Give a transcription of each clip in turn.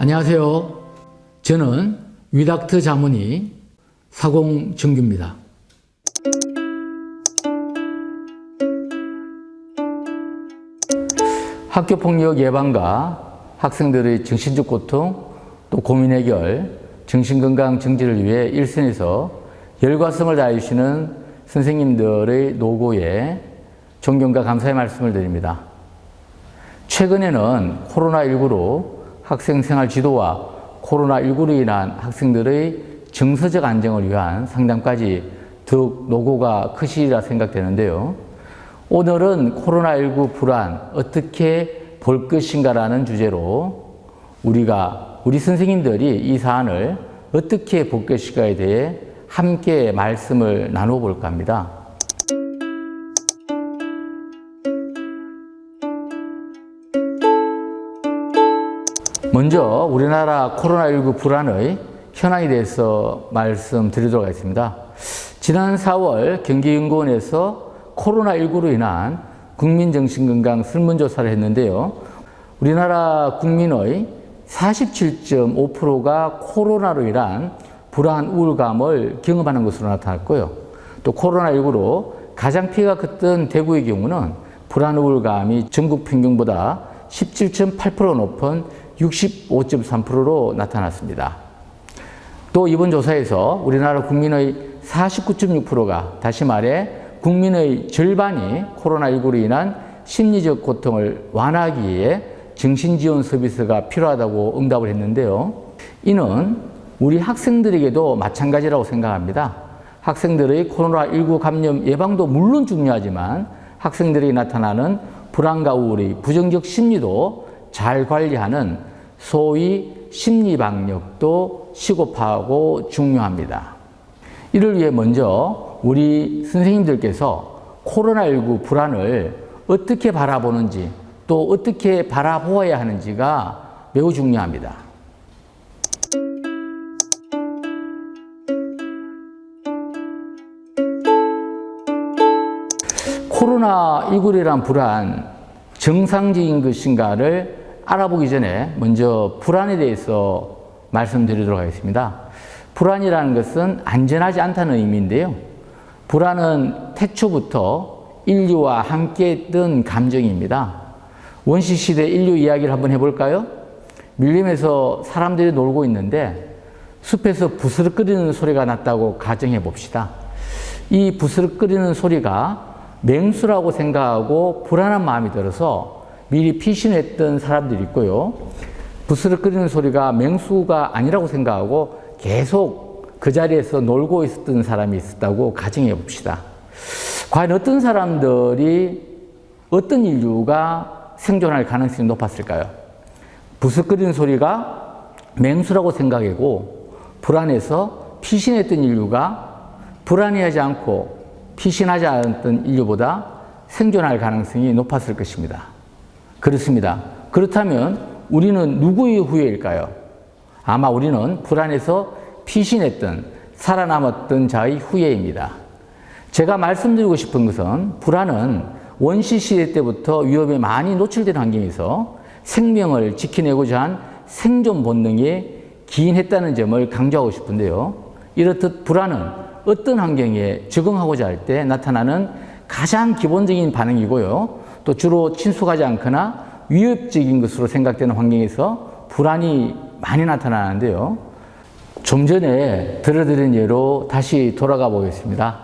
안녕하세요. 저는 위닥트 자문의 사공정규입니다. 학교폭력 예방과 학생들의 정신적 고통, 또 고민 해결, 정신건강 증진을 위해 일선에서 열과성을 다해주시는 선생님들의 노고에 존경과 감사의 말씀을 드립니다. 최근에는 코로나19로 학생생활 지도와 코로나19로 인한 학생들의 정서적 안정을 위한 상담까지 더욱 노고가 크시리라 생각되는데요. 오늘은 코로나19 불안 어떻게 볼 것인가라는 주제로 우리 선생님들이 이 사안을 어떻게 볼 것인가에 대해 함께 말씀을 나누어 볼까 합니다. 먼저 우리나라 코로나19 불안의 현황에 대해서 말씀드리도록 하겠습니다. 지난 4월 경기연구원에서 코로나19로 인한 국민정신건강 설문조사를 했는데요. 우리나라 국민의 47.5%가 코로나로 인한 불안, 우울감을 경험하는 것으로 나타났고요. 또 코로나19로 가장 피해가 컸던 대구의 경우는 불안, 우울감이 전국 평균보다 17.8% 높은 65.3%로 나타났습니다. 또 이번 조사에서 우리나라 국민의 49.6%가 다시 말해 국민의 절반이 코로나19로 인한 심리적 고통을 완화하기 위해 정신지원 서비스가 필요하다고 응답을 했는데요. 이는 우리 학생들에게도 마찬가지라고 생각합니다. 학생들의 코로나19 감염 예방도 물론 중요하지만 학생들에게 나타나는 불안과 우울의 부정적 심리도 잘 관리하는 소위 심리방역도 시급하고 중요합니다. 이를 위해 먼저 우리 선생님들께서 코로나19 불안을 어떻게 바라보는지 또 어떻게 바라보아야 하는지가 매우 중요합니다. 코로나19이란 불안, 정상적인 것인가를 알아보기 전에 먼저 불안에 대해서 말씀드리도록 하겠습니다. 불안이라는 것은 안전하지 않다는 의미인데요. 불안은 태초부터 인류와 함께 했던 감정입니다. 원시시대 인류 이야기를 한번 해볼까요? 밀림에서 사람들이 놀고 있는데 숲에서 부스럭거리는 소리가 났다고 가정해 봅시다. 이 부스럭거리는 소리가 맹수라고 생각하고 불안한 마음이 들어서 미리 피신했던 사람들이 있고요. 부스럭거리는 소리가 맹수가 아니라고 생각하고 계속 그 자리에서 놀고 있었던 사람이 있었다고 가정해 봅시다. 과연 어떤 사람들이, 어떤 인류가 생존할 가능성이 높았을까요? 부스럭거리는 소리가 맹수라고 생각하고 불안해서 피신했던 인류가 불안해하지 않고 피신하지 않았던 인류보다 생존할 가능성이 높았을 것입니다. 그렇습니다. 그렇다면 우리는 누구의 후예일까요? 아마 우리는 불안해서 피신했던, 살아남았던 자의 후예입니다. 제가 말씀드리고 싶은 것은 불안은 원시시대 때부터 위험에 많이 노출된 환경에서 생명을 지켜내고자 한 생존 본능에 기인했다는 점을 강조하고 싶은데요. 이렇듯 불안은 어떤 환경에 적응하고자 할 때 나타나는 가장 기본적인 반응이고요. 또 주로 친숙하지 않거나 위협적인 것으로 생각되는 환경에서 불안이 많이 나타나는데요. 좀 전에 들려드린 예로 다시 돌아가 보겠습니다.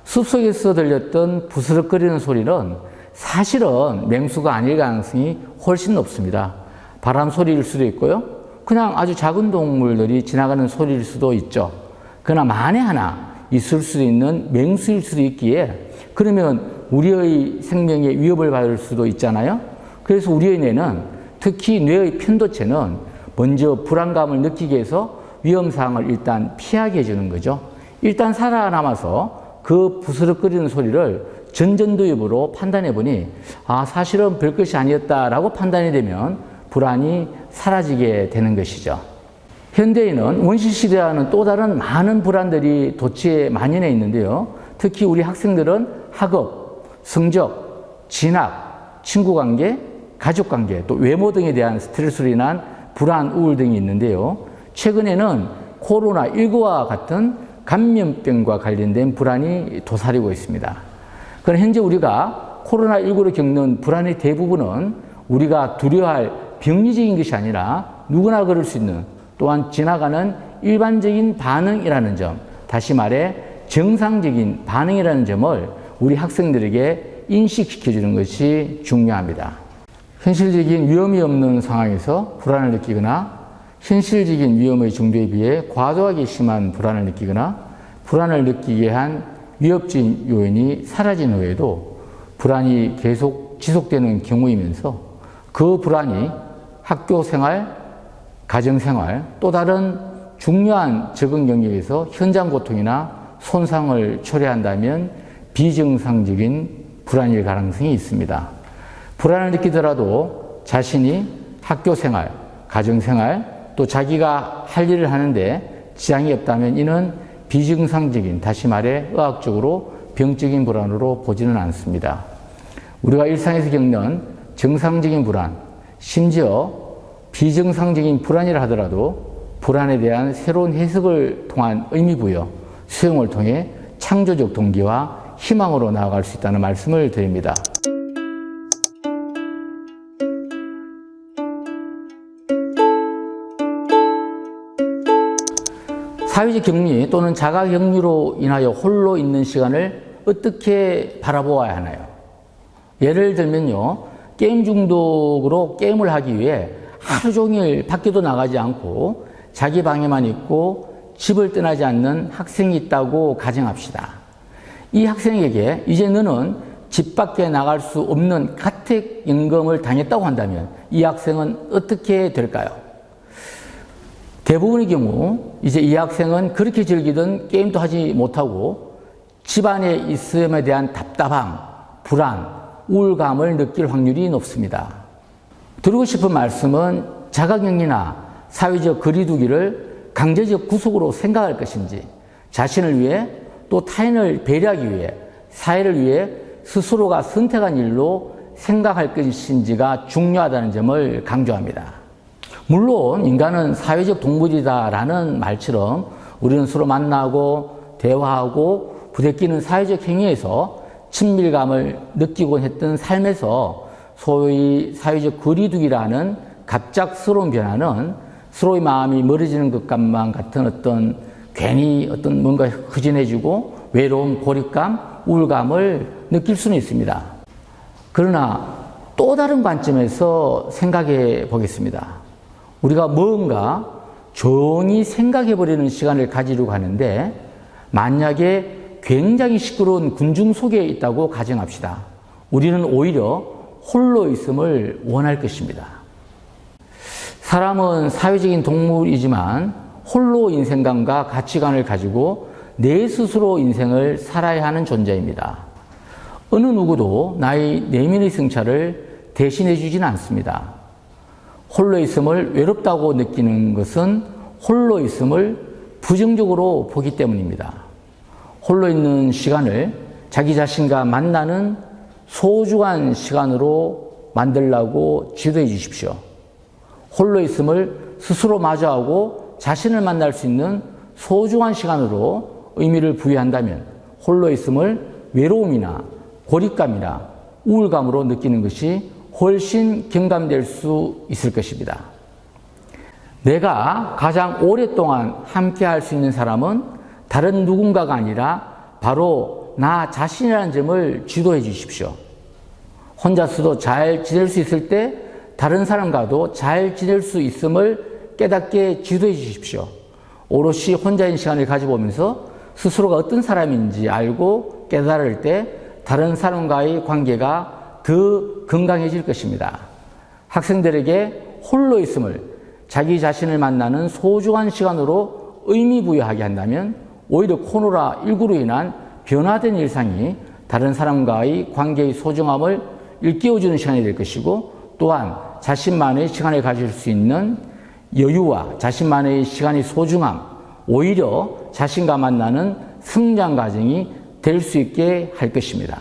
숲속에서 들렸던 부스럭거리는 소리는 사실은 맹수가 아닐 가능성이 훨씬 높습니다. 바람 소리일 수도 있고요. 그냥 아주 작은 동물들이 지나가는 소리일 수도 있죠. 그러나 만에 하나 있을 수 있는 맹수일 수도 있기에 그러면 우리의 생명에 위협을 받을 수도 있잖아요. 그래서 우리의 뇌는, 특히 뇌의 편도체는 먼저 불안감을 느끼게 해서 위험 상황을 일단 피하게 해주는 거죠. 일단 살아남아서 그 부스럭거리는 소리를 전전도입으로 판단해 보니 사실은 별것이 아니었다라고 판단이 되면 불안이 사라지게 되는 것이죠. 현대인은 원시시대와는 또 다른 많은 불안들이 도처에 만연해 있는데요. 특히 우리 학생들은 학업, 성적, 진학, 친구관계, 가족관계, 또 외모 등에 대한 스트레스로 인한 불안, 우울 등이 있는데요. 최근에는 코로나19와 같은 감염병과 관련된 불안이 도사리고 있습니다. 그럼 현재 우리가 코로나19로 겪는 불안의 대부분은 우리가 두려워할 병리적인 것이 아니라 누구나 그럴 수 있는 또한 지나가는 일반적인 반응이라는 점, 다시 말해 정상적인 반응이라는 점을 우리 학생들에게 인식시켜주는 것이 중요합니다. 현실적인 위험이 없는 상황에서 불안을 느끼거나 현실적인 위험의 정도에 비해 과도하게 심한 불안을 느끼거나 불안을 느끼게 한 위협적인 요인이 사라진 후에도 불안이 계속 지속되는 경우이면서 그 불안이 학교 생활, 가정 생활, 또 다른 중요한 적응 영역에서 현장 고통이나 손상을 초래한다면 비정상적인 불안일 가능성이 있습니다. 불안을 느끼더라도 자신이 학교 생활, 가정 생활, 또 자기가 할 일을 하는데 지장이 없다면 이는 비정상적인, 다시 말해 의학적으로 병적인 불안으로 보지는 않습니다. 우리가 일상에서 겪는 정상적인 불안, 심지어 비정상적인 불안이라 하더라도 불안에 대한 새로운 해석을 통한 의미부여, 수용을 통해 창조적 동기와 희망으로 나아갈 수 있다는 말씀을 드립니다. 사회적 격리 또는 자가 격리로 인하여 홀로 있는 시간을 어떻게 바라보아야 하나요? 예를 들면요, 게임 중독으로 게임을 하기 위해 하루 종일 밖에도 나가지 않고 자기 방에만 있고 집을 떠나지 않는 학생이 있다고 가정합시다. 이 학생에게 이제 너는 집 밖에 나갈 수 없는 가택연금을 당했다고 한다면 이 학생은 어떻게 될까요? 대부분의 경우 이제 이 학생은 그렇게 즐기던 게임도 하지 못하고 집 안에 있음에 대한 답답함, 불안, 우울감을 느낄 확률이 높습니다. 드리고 싶은 말씀은 자가격리나 사회적 거리두기를 강제적 구속으로 생각할 것인지 자신을 위해 또 타인을 배려하기 위해 사회를 위해 스스로가 선택한 일로 생각할 것인지가 중요하다는 점을 강조합니다. 물론 인간은 사회적 동물이다라는 말처럼 우리는 서로 만나고 대화하고 부대끼는 사회적 행위에서 친밀감을 느끼곤 했던 삶에서 소위 사회적 거리두기라는 갑작스러운 변화는 서로의 마음이 멀어지는 것만 같은 어떤 괜히 어떤 뭔가 허전해지고 외로움, 고립감, 우울감을 느낄 수는 있습니다. 그러나 또 다른 관점에서 생각해 보겠습니다. 우리가 뭔가 조용히 생각해 버리는 시간을 가지려고 하는데 만약에 굉장히 시끄러운 군중 속에 있다고 가정합시다. 우리는 오히려 홀로 있음을 원할 것입니다. 사람은 사회적인 동물이지만 홀로 인생관과 가치관을 가지고 내 스스로 인생을 살아야 하는 존재입니다. 어느 누구도 나의 내면의 성찰을 대신해 주지는 않습니다. 홀로 있음을 외롭다고 느끼는 것은 홀로 있음을 부정적으로 보기 때문입니다. 홀로 있는 시간을 자기 자신과 만나는 소중한 시간으로 만들라고 지도해 주십시오. 홀로 있음을 스스로 마주하고 자신을 만날 수 있는 소중한 시간으로 의미를 부여한다면 홀로 있음을 외로움이나 고립감이나 우울감으로 느끼는 것이 훨씬 경감될 수 있을 것입니다. 내가 가장 오랫동안 함께 할 수 있는 사람은 다른 누군가가 아니라 바로 나 자신이라는 점을 지도해 주십시오. 혼자서도 잘 지낼 수 있을 때 다른 사람과도 잘 지낼 수 있음을 깨닫게 지도해 주십시오. 오롯이 혼자인 시간을 가져보면서 스스로가 어떤 사람인지 알고 깨달을 때 다른 사람과의 관계가 더 건강해질 것입니다. 학생들에게 홀로 있음을 자기 자신을 만나는 소중한 시간으로 의미 부여하게 한다면 오히려 코로나19로 인한 변화된 일상이 다른 사람과의 관계의 소중함을 일깨워주는 시간이 될 것이고 또한 자신만의 시간을 가질 수 있는 여유와 자신만의 시간의 소중함, 오히려 자신과 만나는 성장 과정이 될 수 있게 할 것입니다.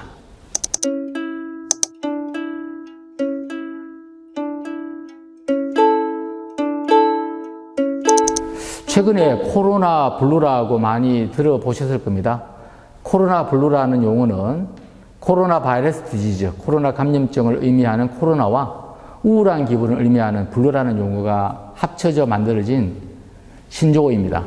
최근에 코로나 블루라고 많이 들어보셨을 겁니다. 코로나 블루라는 용어는 코로나 바이러스 디지즈, 코로나 감염증을 의미하는 코로나와 우울한 기분을 의미하는 블루라는 용어가 합쳐져 만들어진 신조어입니다.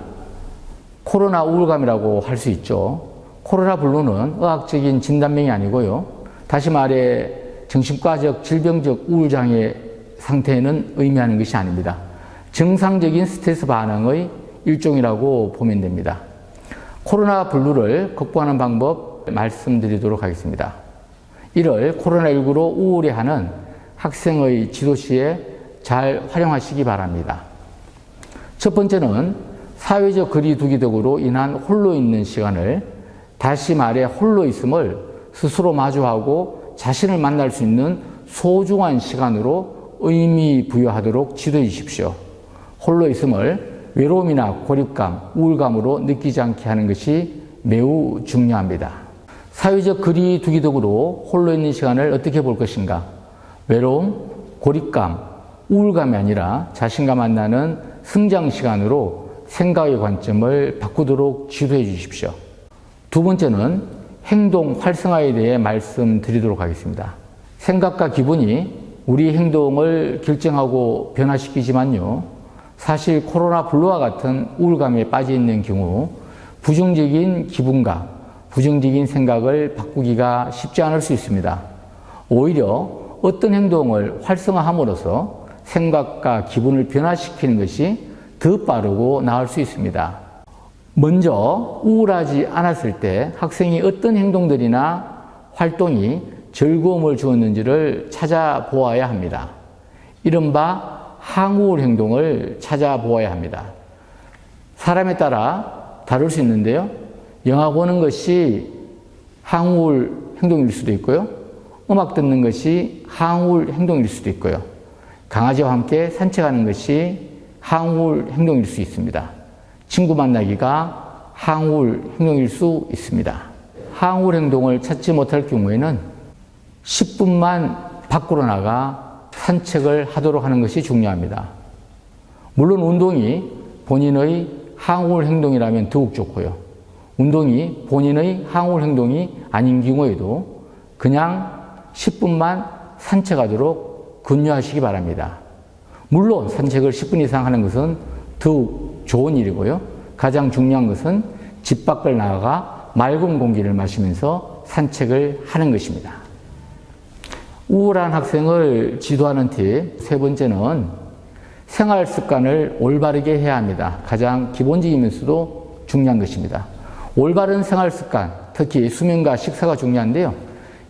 코로나 우울감이라고 할 수 있죠. 코로나 블루는 의학적인 진단명이 아니고요. 다시 말해 정신과적 질병적 우울장애 상태는 의미하는 것이 아닙니다. 정상적인 스트레스 반응의 일종이라고 보면 됩니다. 코로나 블루를 극복하는 방법 말씀드리도록 하겠습니다. 1월 코로나19로 우울해하는 학생의 지도 시에 잘 활용하시기 바랍니다. 첫 번째는 사회적 거리두기 등으로 인한 홀로 있는 시간을, 다시 말해 홀로 있음을 스스로 마주하고 자신을 만날 수 있는 소중한 시간으로 의미 부여하도록 지도해 주십시오. 홀로 있음을 외로움이나 고립감, 우울감으로 느끼지 않게 하는 것이 매우 중요합니다. 사회적 거리두기 등으로 홀로 있는 시간을 어떻게 볼 것인가? 외로움, 고립감, 우울감이 아니라 자신과 만나는 성장 시간으로 생각의 관점을 바꾸도록 지도해 주십시오. 두 번째는 행동 활성화에 대해 말씀드리도록 하겠습니다. 생각과 기분이 우리 행동을 결정하고 변화시키지만요. 사실 코로나 블루와 같은 우울감에 빠져 있는 경우 부정적인 기분과 부정적인 생각을 바꾸기가 쉽지 않을 수 있습니다. 오히려 어떤 행동을 활성화함으로써 생각과 기분을 변화시키는 것이 더 빠르고 나을 수 있습니다. 먼저 우울하지 않았을 때 학생이 어떤 행동들이나 활동이 즐거움을 주었는지를 찾아보아야 합니다. 이른바 항우울 행동을 찾아보아야 합니다. 사람에 따라 다를 수 있는데요. 영화 보는 것이 항우울 행동일 수도 있고요. 음악 듣는 것이 항우울 행동일 수도 있고요. 강아지와 함께 산책하는 것이 항우울 행동일 수 있습니다. 친구 만나기가 항우울 행동일 수 있습니다. 항우울 행동을 찾지 못할 경우에는 10분만 밖으로 나가 산책을 하도록 하는 것이 중요합니다. 물론 운동이 본인의 항우울 행동이라면 더욱 좋고요. 운동이 본인의 항우울 행동이 아닌 경우에도 그냥 10분만 산책하도록 권유하시기 바랍니다. 물론 산책을 10분 이상 하는 것은 더욱 좋은 일이고요. 가장 중요한 것은 집 밖을 나가 맑은 공기를 마시면서 산책을 하는 것입니다. 우울한 학생을 지도하는 팁 세 번째는 생활 습관을 올바르게 해야 합니다. 가장 기본적이면서도 중요한 것입니다. 올바른 생활 습관, 특히 수면과 식사가 중요한데요.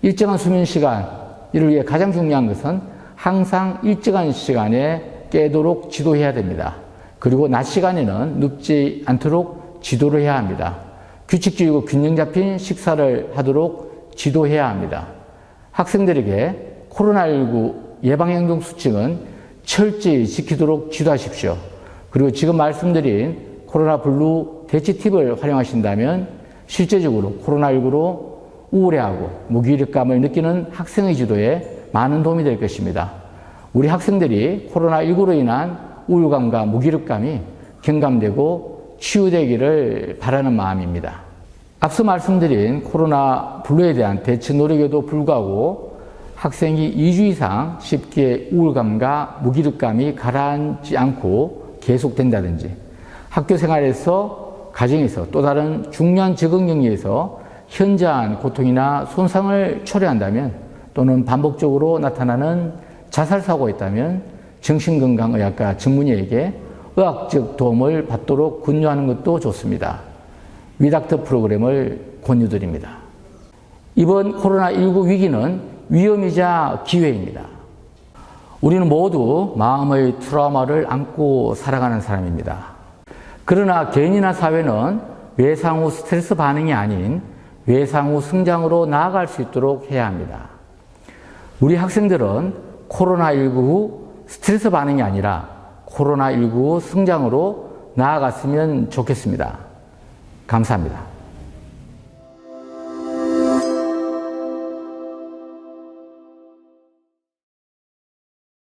일정한 수면 시간, 이를 위해 가장 중요한 것은 항상 일정한 시간에 깨도록 지도해야 됩니다. 그리고 낮 시간에는 눕지 않도록 지도를 해야 합니다. 규칙적이고 균형 잡힌 식사를 하도록 지도해야 합니다. 학생들에게 코로나19 예방행동 수칙은 철저히 지키도록 지도하십시오. 그리고 지금 말씀드린 코로나 블루 대치 팁을 활용하신다면 실제적으로 코로나19로 우울해하고 무기력감을 느끼는 학생의 지도에 많은 도움이 될 것입니다. 우리 학생들이 코로나19로 인한 우울감과 무기력감이 경감되고 치유되기를 바라는 마음입니다. 앞서 말씀드린 코로나 블루에 대한 대처 노력에도 불구하고 학생이 2주 이상 쉽게 우울감과 무기력감이 가라앉지 않고 계속된다든지 학교 생활에서, 가정에서 또 다른 중요한 적응 영역에서 현저한 고통이나 손상을 초래한다면 또는 반복적으로 나타나는 자살 사고가 있다면 정신건강의학과 전문의에게 의학적 도움을 받도록 권유하는 것도 좋습니다. 위닥터 프로그램을 권유드립니다. 이번 코로나19 위기는 위험이자 기회입니다. 우리는 모두 마음의 트라우마를 안고 살아가는 사람입니다. 그러나 개인이나 사회는 외상후 스트레스 반응이 아닌 외상후 성장으로 나아갈 수 있도록 해야 합니다. 우리 학생들은 코로나19 후 스트레스 반응이 아니라 코로나19 후 성장으로 나아갔으면 좋겠습니다. 감사합니다.